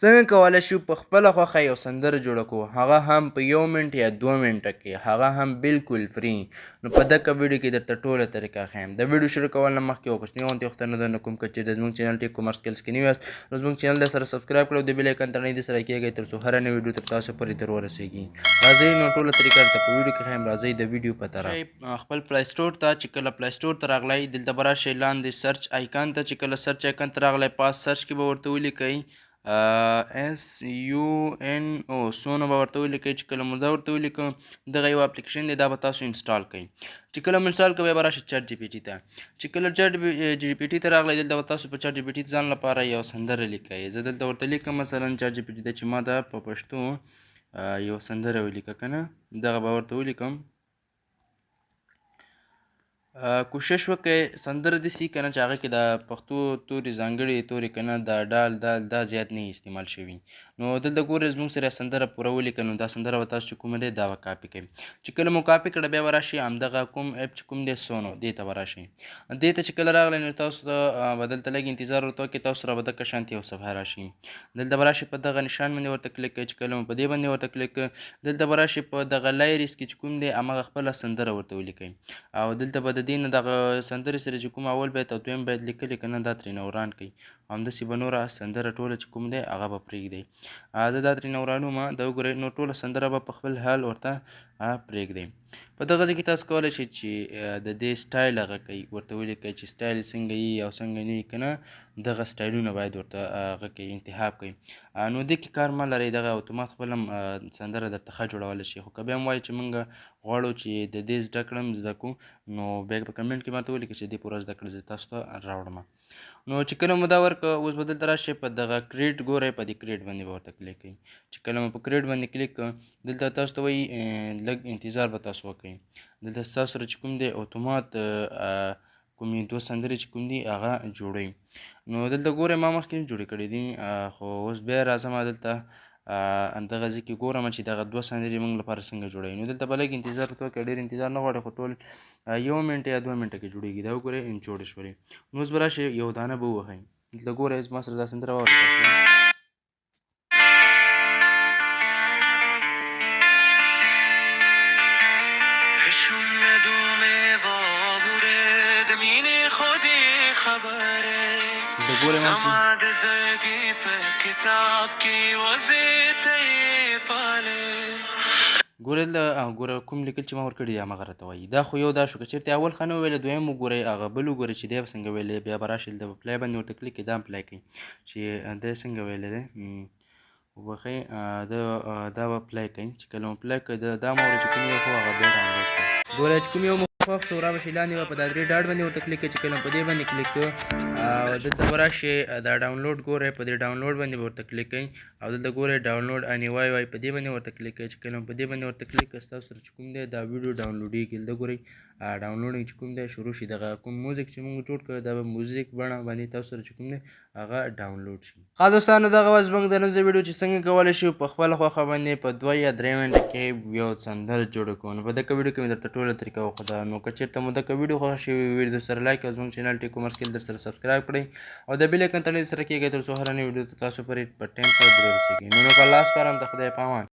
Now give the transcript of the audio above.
څنګه کولی شو په خپله خوښه یو سندره جوړه کړو، هغه هم په 1 منټ یا 2 منټه کې، هغه هم بالکل فري. نو په دغه ویډیو کې درته ټوله طریقه ښیم. د ویډیو شروع کول نه مخکې یو کوچنۍ غونتې غوښتنه ده، نو کوم که چیرې زموږ چینل ټیک کومر سکلز کې نوي یاست نو زموږ چینل درسره سبسکرایب کړئ او د بیل ایکن تڼۍ درسره کېږئ تر څو هره نوې ویډیو تر تاسو پورې در ورسېږي. راځئ نو ټوله طریقه درته په ویډیو کې ښیم. راځئ د ویډیو په طرف خپل پلی سټور ته چې کله پلی سټور ته راغلی، دلته به راشئ لاندې سرچ آیکن ته. چې کله سرچ آیکن ته راغلی، پاس سرچ کې به ورته ولیکئ SUNO سونو به ورته ولیکئ. چې کله مو دا ورته ولیکو، دغه یو اپلیکیشن دی، دا به تاسو انسټال کړئ. چې کله مو انسټال کړئ، بیا به راشئ چټ جی پي ټي ته. چې کله چټ جی پي ټي ته راغلی، دلته به تاسو په چټ جی پي ټي ځان لپاره یو سندره لیکئ. زه دلته ورته لیکم مثلا چټ جی پي ټي ته چې ما دا په پښتو یو سندره ولیکه که نه، دغه به ورته ولیکم. کوشش وکړئ سندره داسې که نه چې هغه کې د پښتو تورې ځانګړې تورې که نه د ډال دال دا زیات نه استعمال شوي. نو دلته ګورئ زموږ سره سندره پوره ولیکه، نو دا سندره به تاسو چې کومه دی دا به کاپي کوئ. چې کله مو کاپي کړه، بیا به راشئ همدغه کوم اپ چې کوم دی سونو، دې ته به راشئ. دې ته چې کله راغلی، نو تاسو ته به دلته لږ انتظار ورته وکړئ. تاسو سره به دغه شانتې یو صفحه راشي. دلته به راشئ په دغه نشان باندې ورته کلیک کړئ. چې کله مو په دې باندې ورته کلیک کړه، دلته به راشئ په دغه لایریس کې چې کوم دی همغه خپله سندره ورته ولیکئ. او دلته به د دې نه دغه سندرې سره چې کوم اول بیت او دویم بیت لیکلي که نه، دا ترېنه وران کړئ. همداسې به نوره سندره ټوله چې کوم دی هغه به پرېږدئ. زه دا ترېنه ورانوم، دا وګورئ. نو ټوله سندره به په خپل حال ورته پرېږدئ. په دغه ځای کې تاسو کولی شئ چې د دې سټایل هغه کوئ، ورته ولیکئ چې سټایل څنګه یي او څنګه نه یي که نه، دغه سټایلونه باید ورته هغه کوئ، انتخاب کوئ. نو دې کې کار مه لرئ، دغه اتومات خپله هم سندره درته ښه جوړولی شي. خو که بیا هم وایئ چې موږ غواړو چې د دې زده کړم زده کړو، نو بیا په کمنټ کې ماته ولیکئ چې دې پوره زده کړه زه تاسو ته راوړم. نو چې کله مو دا ورکړه، اوس به دلته راشئ په دغه کریټ ګورئ، په دې کریټ باندې به ورته کلیک کړئ. چې کله مو په کریټ باندې کلیک کړه، دلته تاسو ته وایي لږ انتظار به تاسو وکړئ. دلته ستاسو سره چې کوم دی اتومات کومې دوه سندرې چې کوم دي هغه جوړوي. نو دلته ګورئ ما مخکې جوړې کړې دي، خو اوس بیا راځم دلته دغه ځای کې ګورم چې دغه دوه سندرې موږ لپاره څنګه جوړوي. نو دلته به لږ انتظار ورته وکړئ، ډېر انتظار نه غواړئ، خو ټول 1 منټ یا 2 منټه کې جوړېږي. دا وګورئ جوړې شولې. نو اوس به راشئ یو دانه به ووهئ. دلته ګورئ ما سره دا سندره واورئ تاسو. د ګورئ ګوره کوم لیکل چې ما ورکړي دي همغه راته وایي. دا خو یو دا شو، که چېرته اول ښه نه وویله، دویم وګورئ هغه بل وګورئ چې دی به څنګه ویلی. بیا به راشئ دلته په پلی باندې ورته کلیک کړئ، دا هم پلی کړئ چې دی څنګه ویلی دی. وبښئ دا به پلی کړئ. چې کله مو پلی کړئ، دا مو چې کوم یو خو هغه بیا ډاونلوډ کړئ. ګوره چې کوم یو مو خوښ شو، رابشئ لاندې به په دا 3 ډاټ باندې ورته کلیک کړئ. چې کله په دې باندې کلیک کړو، دلته به راشئ دا ډاونلوډ ګورئ، په دې ډاونلوډ باندې به ورته کلیک کړئ. او دلته ګورئ ډاونلوډ اني وای په دې باندې ورته کلیک کړئ. چې کله په دې باندې ورته کلیک کړئ، ستاسو سره چې کوم دی دا ویډیو ډاونلوډېږي. دلته ګورئ ډاونلوډینګ چې کوم دی شروع شي. دغه کوم موزیک چې موږ جوړ کړی، دا به موزیک بڼه باندې تاسو سره چې کوم دی هغه ډاونلوډ شي. ښه دوستانو، دغه وه زموږ د نن ځای ویډیو چې څنګه کولی شو په خپله خوښه باندې په 2 یا 3 منټه کې یو سندره جوړه کړو. نو په دغه ویډیو کې مې درته ټوله طریقه وښوده. نو که چېرته مو دغه ویډیو خوښه شوې وي، ویډیو سره لایک او زموږ چینل ټیک کومر سکل درسره سبسکرایب کړئ او د بیل ایکن تڼۍ درسره کېږئ تر څو هره نوې ویډیو ته تاسو پورې په ټایم سره در ورسېږي. نو که الله سپارم د خدای په امان.